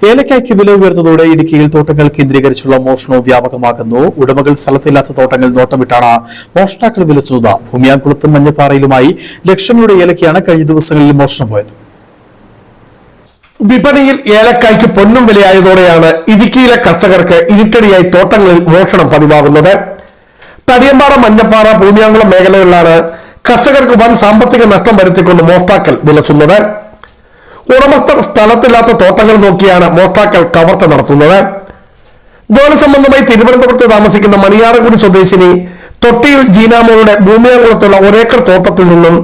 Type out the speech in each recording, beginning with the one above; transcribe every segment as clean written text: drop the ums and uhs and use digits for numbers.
ഏലക്കായ്ക്ക് വില ഉയർന്നതോടെ ഇടുക്കിയിൽ തോട്ടങ്ങൾ കേന്ദ്രീകരിച്ചുള്ള മോഷണവും വ്യാപകമാകുന്നു. ഉടമകൾ സ്ഥലത്തില്ലാത്ത തോട്ടങ്ങൾ നോട്ടമിട്ടാണ് മോഷ്ടാക്കൾ വിലസുന്നത്. ഭൂമിയാംകുളത്തും മഞ്ഞപ്പാറയിലുമായി ലക്ഷങ്ങളുടെ ഏലക്കയാണ് കഴിഞ്ഞ ദിവസങ്ങളിൽ മോഷണം പോയത്. വിപണിയിൽ ഏലക്കായ്ക്ക് പൊന്നും വിലയായതോടെയാണ് ഇടുക്കിയിലെ കർഷകർക്ക് ഇരുട്ടടിയായി തോട്ടങ്ങളിൽ മോഷണം പതിവാകുന്നത്. തടിയമ്പാറ, മഞ്ഞപ്പാറ, ഭൂമിയാംകുളം മേഖലകളിലാണ് കർഷകർക്ക് വൻ സാമ്പത്തിക നഷ്ടം വരുത്തിക്കൊണ്ട് മോഷ്ടാക്കൾ വിലസുന്നത്. ഉടമസ്ഥർ സ്ഥലത്തില്ലാത്ത തോട്ടങ്ങൾ നോക്കിയാണ് മോഷ്ടാക്കൾ കവർച്ച നടത്തുന്നത്. ജോലി സംബന്ധമായി തിരുവനന്തപുരത്ത് താമസിക്കുന്ന മണിയാറൻകുടി സ്വദേശിനി തൊട്ടിയിൽ ജീനാമോളുടെ ഭൂമിയാംകുളത്തുള്ള ഒരേക്കർ തോട്ടത്തിൽ നിന്നും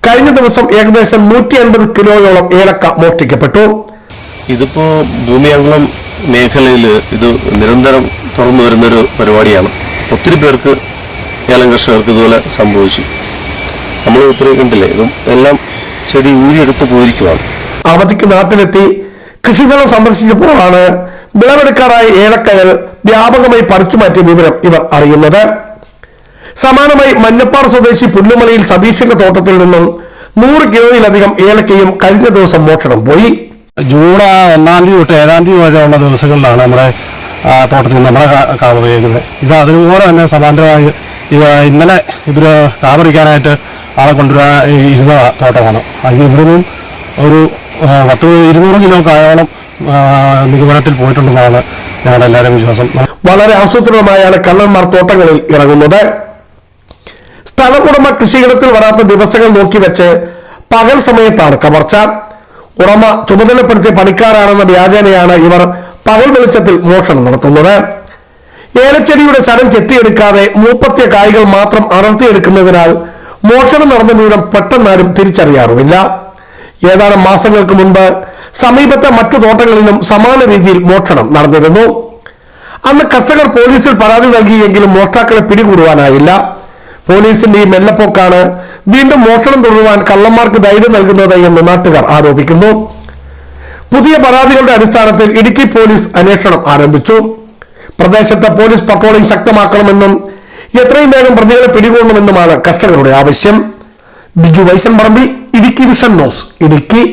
കഴിഞ്ഞ ദിവസം ഏകദേശം 150 കിലോയോളം ഏലക്ക മോഷ്ടിക്കപ്പെട്ടു. ഇതിപ്പോ ഭൂമിയാംകുളം മേഖലയിൽ ഇത് നിരന്തരം തുറന്നു വരുന്നൊരു പരിപാടിയാണ്. ഒത്തിരി പേർക്ക് ഏലം കർഷകർക്ക് ഇതുപോലെ സംഭവിച്ചു. നമ്മൾ ഇത്രയും കണ്ടില്ലേ, ഇതും എല്ലാം ചെടി ഊരിയെടുത്ത് പോയിരിക്കുവാണ്. അവധിക്ക് നാട്ടിലെത്തി കൃഷിസ്ഥലം സന്ദർശിച്ചപ്പോഴാണ് വിളവെടുക്കാറായ ഏലക്കകൾ വ്യാപകമായി പറിച്ചുമാറ്റിയ വിവരം ഇവർ അറിയുന്നത്. സമാനമായി മഞ്ഞപ്പാറ സ്വദേശി പുല്ലുമലയിൽ സതീശന്റെ തോട്ടത്തിൽ നിന്നും 100 കിലോയിലധികം ഏലക്കയും കഴിഞ്ഞ ദിവസം മോഷണം പോയി. ജൂൺ 1 തൊട്ട് 7 വരെയുള്ള ദിവസങ്ങളിലാണ് നമ്മുടെ തോട്ടത്തിൽ നമ്മുടെ കാവ് ഉപയോഗിക്കുന്നത്. ഇത് അതുപോലെ തന്നെ സമാന്തരമായി ഇന്നലെ ഇവര് കാവറിക്കാനായിട്ട് ആളെ കൊണ്ടുവരാൻ ഇരുന്ന തോട്ടമാണ്. അത് ഇവിടുന്നും ഒരു 200 കിലോ കായോളം നിഗമനത്തിൽ പോയിട്ടുണ്ടെന്നാണ് ഞങ്ങളുടെ എല്ലാവരും വിശ്വാസം. വളരെ ആസൂത്രിതമായാണ് കള്ളന്മാർ തോട്ടങ്ങളിൽ ഇറങ്ങുന്നത്. സ്ഥലമുടമ കൃഷിയിടത്തിൽ വരാത്ത ദിവസങ്ങൾ നോക്കി വെച്ച് പകൽ സമയത്താണ് കവർച്ച. ഉടമ ചുമതലപ്പെടുത്തിയ പണിക്കാരാണെന്ന വ്യാജേനയാണ് ഇവർ പകൽ വെളിച്ചത്തിൽ മോഷണം നടത്തുന്നത്. ഏലച്ചെടിയുടെ ശരം ചെത്തിയെടുക്കാതെ മൂപ്പത്തിയ കായ്കൾ മാത്രം അടർത്തിയെടുക്കുന്നതിനാൽ മോഷണം നടന്ന വിവരം പെട്ടെന്നാരും തിരിച്ചറിയാറുമില്ല. ഏതാനും മാസങ്ങൾക്ക് മുൻപ് സമീപത്തെ മറ്റു തോട്ടങ്ങളിലും സമാന രീതിയിൽ മോഷണം നടന്നിരുന്നു. അന്ന് കർഷകർ പോലീസിൽ പരാതി നൽകിയെങ്കിലും മോഷ്ടാക്കളെ പിടികൂടുവാനായില്ല. പോലീസിന്റെ ഈ മെല്ലപ്പോക്കാണ് വീണ്ടും മോഷണം തുടരുവാൻ കള്ളന്മാർക്ക് ധൈര്യം നൽകുന്നത് എന്ന് നാട്ടുകാർ ആരോപിക്കുന്നു. പുതിയ പരാതികളുടെ അടിസ്ഥാനത്തിൽ ഇടുക്കി പോലീസ് അന്വേഷണം ആരംഭിച്ചു. പ്രദേശത്ത് പോലീസ് പട്രോളിംഗ് ശക്തമാക്കണമെന്നും എത്രയും വേഗം പ്രതികളെ പിടികൂടണമെന്നുമാണ് കർഷകരുടെ ആവശ്യം. ബിജു വൈശൻ പറമ്പിൽ, ഇടുക്കി വിഷൻ ന്യൂസ്, ഇടുക്കി.